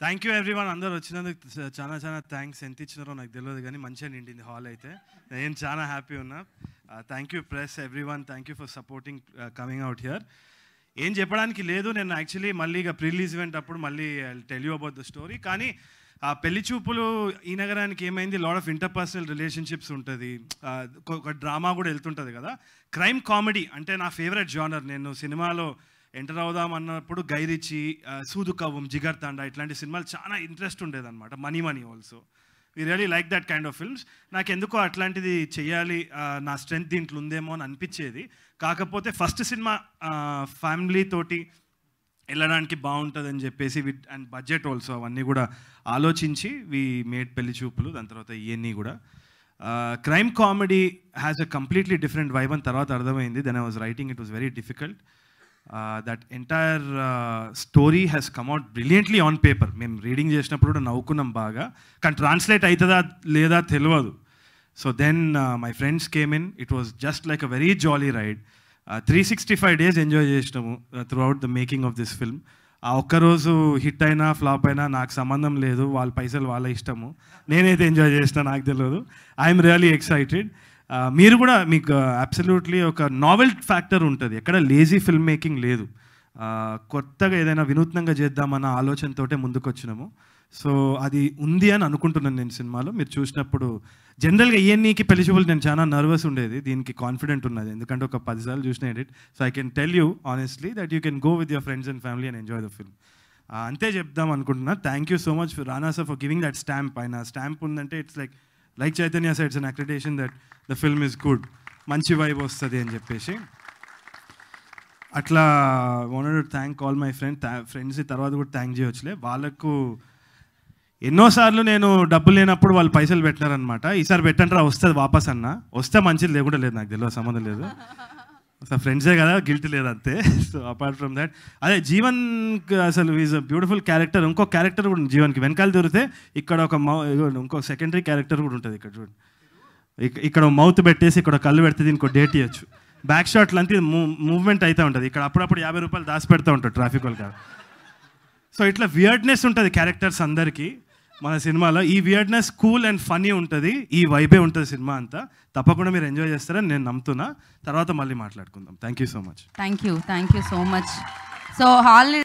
Thank you everyone, అందరూ వచ్చినందుకు చాలా చాలా థ్యాంక్స్. ఎంత ఇచ్చినారో నాకు తెలియదు కానీ మంచిగా నిండింది హాల్ అయితే. నేను చాలా హ్యాపీ ఉన్నా. Thank you press everyone, thank you for supporting coming out here. ఏం చెప్పడానికి లేదు, నేను యాక్చువల్లీ మళ్ళీ ఇక ప్రీ రిలీజ్ ఈవెంట్ అప్పుడు మళ్ళీ tell you about the story. కానీ ఆ పెళ్లి చూపులు ఈ నగరానికి ఏమైంది, లాట్ ఆఫ్ ఇంటర్పర్సనల్ రిలేషన్షిప్స్ ఉంటుంది, ఒక డ్రామా కూడా వెళ్తుంటుంది కదా. క్రైమ్ కామెడీ అంటే నా ఫేవరెట్ జానర్. నేను సినిమాలో ఎంటర్ అవుదాం అన్నప్పుడు గైరిచి, సూదు కవ్వం, జిగర్ తాండా ఇట్లాంటి సినిమాలు చాలా ఇంట్రెస్ట్ ఉండేదన్నమాట. Money also we really like that kind of films. నాకు ఎందుకో అట్లాంటిది చెయ్యాలి, నా స్ట్రెంగ్త్ దీంట్లో ఉందేమో అని అనిపించేది. కాకపోతే ఫస్ట్ సినిమా ఫ్యామిలీ తోటి వెళ్ళడానికి బాగుంటుందని చెప్పేసి అండ్ బడ్జెట్ ఆల్సో అవన్నీ కూడా ఆలోచించి వీ మేడ్ పెళ్లి చూపులు. దాని తర్వాత ఇవన్నీ కూడా crime comedy has a completely different vibe అని తర్వాత అర్థమైంది. Then I was writing, it was very difficult. That entire story has come out brilliantly on paper. మేము రీడింగ్ చేసినప్పుడు కూడా నవ్వుకున్నాం బాగా, కానీ ట్రాన్స్లేట్ అవుతుందా లేదా తెలియదు. So then my friends came in, it was just like a very jolly ride. 365 days enjoy చేసినాము throughout the making of this film. ఆ ఒక్కరోజు హిట్ అయినా ఫ్లాప్ అయినా నాకు సంబంధం లేదు, వాళ్ళ పైసలు వాళ్ళ ఇష్టము. నేనైతే ఎంజాయ్ చేసినా నాకు తెలియదు. I'm really excited. మీరు కూడా మీకు అబ్సల్యూట్లీ ఒక నావెల్ ఫ్యాక్టర్ ఉంటుంది, ఎక్కడ లేజీ ఫిల్మ్ మేకింగ్ లేదు. కొత్తగా ఏదైనా వినూత్నంగా చేద్దామన్న ఆలోచనతోటే ముందుకు వచ్చినాము. సో అది ఉంది అని అనుకుంటున్నాను నేను సినిమాలో. మీరు చూసినప్పుడు జనరల్గా ఈఎన్ఈకి పెళ్లి చూపులు నేను చాలా నర్వస్ ఉండేది, దీనికి కాన్ఫిడెంట్ ఉన్నది ఎందుకంటే ఒక 10 సార్లు చూసిన edit. So I can tell you honestly that you can go with your friends and family and enjoy the film. అంతే చెప్దాం అనుకుంటున్నా. Thank you so much for Rana sir for giving that stamp. ఆయన stamp ఉందంటే it's like Chaitanya sir, it's an accreditation that the film is good, మంచి vibe వస్తుంది అని చెప్పేసి. అట్లా wanted to thank all my friends. తర్వాత కూడా థ్యాంక్ చేయవచ్చులే. వాళ్ళకు ఎన్నోసార్లు నేను డబ్బులు లేనప్పుడు వాళ్ళు పైసలు పెట్టినారనమాట. ఈసారి పెట్టంటారా వస్తుంది వాపస్ అన్న, వస్తే మంచిది, లేకుండా లేదు, నాకు తెలియదు, సంబంధం లేదు. అసలు ఫ్రెండ్సే కదా, గిల్ట్ లేదు అంతే. సో అపార్ట్ ఫ్రమ్ దాట్ అదే జీవన్ అసలు ఈజ్ అ బ్యూటిఫుల్ క్యారెక్టర్. ఇంకో క్యారెక్టర్ కూడా ఉంది జీవన్కి, వెనకాల దొరికితే ఇక్కడ ఒక ఇంకో సెకండరీ క్యారెక్టర్ కూడా ఉంటుంది. ఇక్కడ చూడండి, ఇక్కడ మౌత్ పెట్టేసి ఇక్కడ కళ్ళు పెడితే దీనికి డేట్ ఇవ్వచ్చు. బ్యాక్ షాట్లు అంతే మూవ్మెంట్ అయితే ఉంటుంది. ఇక్కడ అప్పుడప్పుడు 50 రూపాయలు దాచి పెడతా ఉంటాడు ట్రాఫిక్ వాళ్ళు కాదు. సో ఇట్లా వియర్డ్నెస్ ఉంటుంది క్యారెక్టర్స్ అందరికీ మన సినిమాలో. ఈ వియర్డ్నెస్ కూల్ అండ్ ఫనీ ఉంటుంది, ఈ వైబే ఉంటుంది సినిమా అంతా. తప్పకుండా మీరు ఎంజాయ్ చేస్తారని నేను నమ్ముతున్నా. తర్వాత మళ్ళీ మాట్లాడుకుందాం. Thank you so much. Thank you so much. So hall